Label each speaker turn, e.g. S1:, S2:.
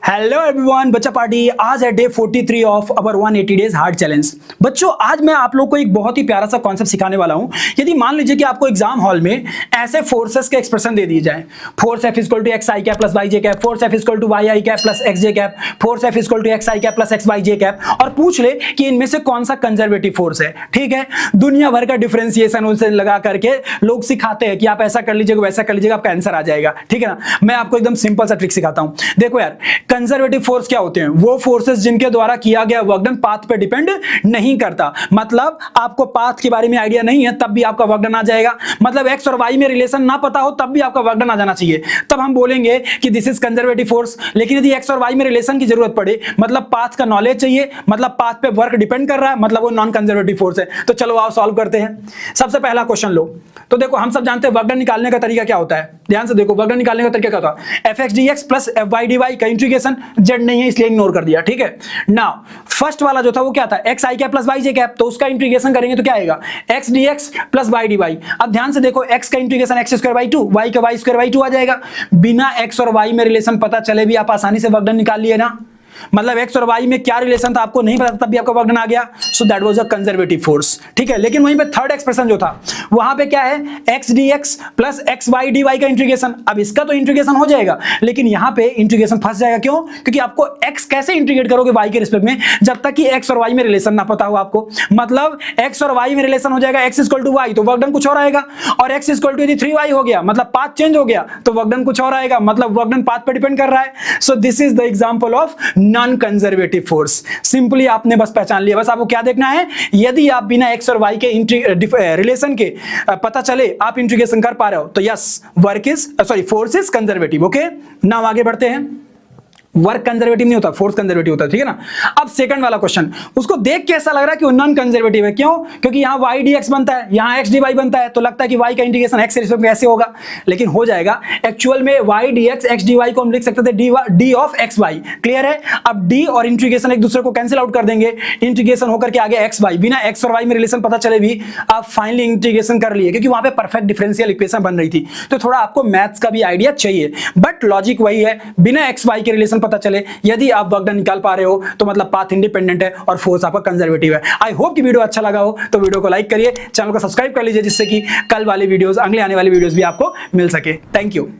S1: Hello everyone, बच्चा party. आज है day 43 of our 180 days hard challenge. बच्चों, आज मैं आप लोग को एक बहुत ही प्यारा सा कॉन्सेप्ट सिखाने वाला हूं। यदि मान लीजिए कि आपको एग्जाम हॉल में ऐसे फोर्सेस के एक्सप्रेशन दे दिए जाए, force f equal to x i cap plus y j cap, force f equal to y i cap plus x j cap, force f equal to x i cap plus x y j cap, और पूछ ले कि इनमें से कौन सा conservative force है। ठीक है, दुनिया भर का डिफरेंशिएशन उनसे लगा करके लोग सिखाते हैं कि आप ऐसा कर लीजिएगा, वैसा कर लीजिएगा, आपका आंसर आ जाएगा। ठीक है ना, मैं आपको एकदम सिंपल सा ट्रिक सिखाता हूं। देखो यार, कंजर्वेटिव फोर्स क्या होते हैं? वो फोर्सेस जिनके द्वारा किया गया वर्क डन पाथ पे डिपेंड नहीं करता। मतलब आपको पाथ के बारे में आइडिया नहीं है तब भी आपका वर्क डन आ जाएगा। मतलब एक्स और वाई में रिलेशन ना पता हो तब भी आपका वर्क डन आ जाना चाहिए। तब हम बोलेंगे कि दिस इज कंजर्वेटिव फोर्स। लेकिन यदि एक्स और वाई में रिलेशन की जरूरत पड़े, मतलब पाथ का नॉलेज चाहिए, मतलब पाथ पे वर्क डिपेंड कर रहा है, मतलब वो नॉन कंजर्वेटिव फोर्स है। तो चलो आओ सॉल्व करते हैं। सबसे पहला क्वेश्चन लो। तो देखो, हम सब जानते हैं वर्क डन निकालने का तरीका क्या होता है। ध्यान से देखो, वर्क डन निकालने का तरीका क्या होता है? F x d x plus f y d y का इंटीग्रेशन, जेड नहीं है इसलिए इग्नोर कर दिया। ठीक है, नाउ फर्स्ट वाला जो था वो क्या था? X i cap plus y j cap. तो उसका इंटीग्रेशन करेंगे तो क्या आएगा? X d x plus y d y. अब ध्यान से देखो, एक्स का integration x square by 2, y का वाई स्क्वायर बाई 2 आ जाएगा। बिना एक्स और वाई में रिलेशन पता चले भी आप आसानी से वर्क डन निकाल लिए ना। मतलब एक्स और वाई में क्या रिलेशन था आपको नहीं पता, तब भी आपका वर्क डन आ गया। So that was a conservative force. ठीक है, लेकिन वहीं पे थर्ड एक्सप्रेशन जो था वहां पे क्या है? X d x plus x y d y का इंटीग्रेशन। अब इसका तो इंटीग्रेशन हो जाएगा, लेकिन यहां पे इंटीग्रेशन फंस जाएगा। क्यों? क्योंकि आपको एक्स कैसे इंटीग्रेट करोगे वाई के रिस्पेक्ट में जब तक कि एक्स और वाई में रिलेशन ना पता हो आपको। मतलब एक्स और वाई में रिलेशन हो जाएगा एक्स इक्वल टू वाई, तो वर्क डन कुछ और आएगा। और एक्स इक्वल टू यदि 3y हो गया, मतलब पाथ चेंज हो गया, तो वर्क डन कुछ और आएगा। मतलब वर्क डन पाथ पे डिपेंड कर रहा है। So this is the example of non conservative force. Simply आपने बस पहचान लिया। बस आपको क्या देखना है? यदि आप बिना एक्स और वाई के रिलेशन के पता चले आप इंटीग्रेशन कर पा रहे हो तो yes, force is conservative. Okay, now आगे बढ़ते हैं। वर्क कंजर्वेटिव नहीं होता, फोर्स कंजर्वेटिव होता है। ठीक है ना। अब सेकंड वाला क्वेश्चन, उसको देख के ऐसा लग रहा है कि वो नॉन कंजर्वेटिव है। क्यों? क्योंकि यहां वाई डी एक्स बनता है, यहां एक्स डी वाई बनता है, तो लगता है कि वाई का इंटीग्रेशन एक्स के रिस्पेक्ट में ऐसे होगा, लेकिन हो जाएगा। एक्चुअल में y d x x d y को हम लिख सकते थे d of x y. Clear है? अब डी और इंटीग्रेशन एक दूसरे को कैंसिल आउट कर देंगे, इंटीग्रेशन होकर के आगे एक्स वाई। बिना एक्स और वाई में रिलेशन पता चले भी आप फाइनली इंटीग्रेशन कर लिए, क्योंकि वहां पे परफेक्ट डिफरेंशियल इक्वेशन बन रही थी। तो थोड़ा आपको मैथ्स का भी आइडिया चाहिए, बट लॉजिक वही है। बिना एक्स वाई के रिलेशन पता चले यदि आप वर्क डन निकाल पा रहे हो तो मतलब पाथ इंडिपेंडेंट है और फोर्स आपका कंजर्वेटिव है। आई होप कि वीडियो अच्छा लगा हो तो वीडियो को लाइक करिए, चैनल को सब्सक्राइब कर लीजिए, जिससे कि कल वाली वीडियोस, अगले आने वाली वीडियोस भी आपको मिल सके। Thank you.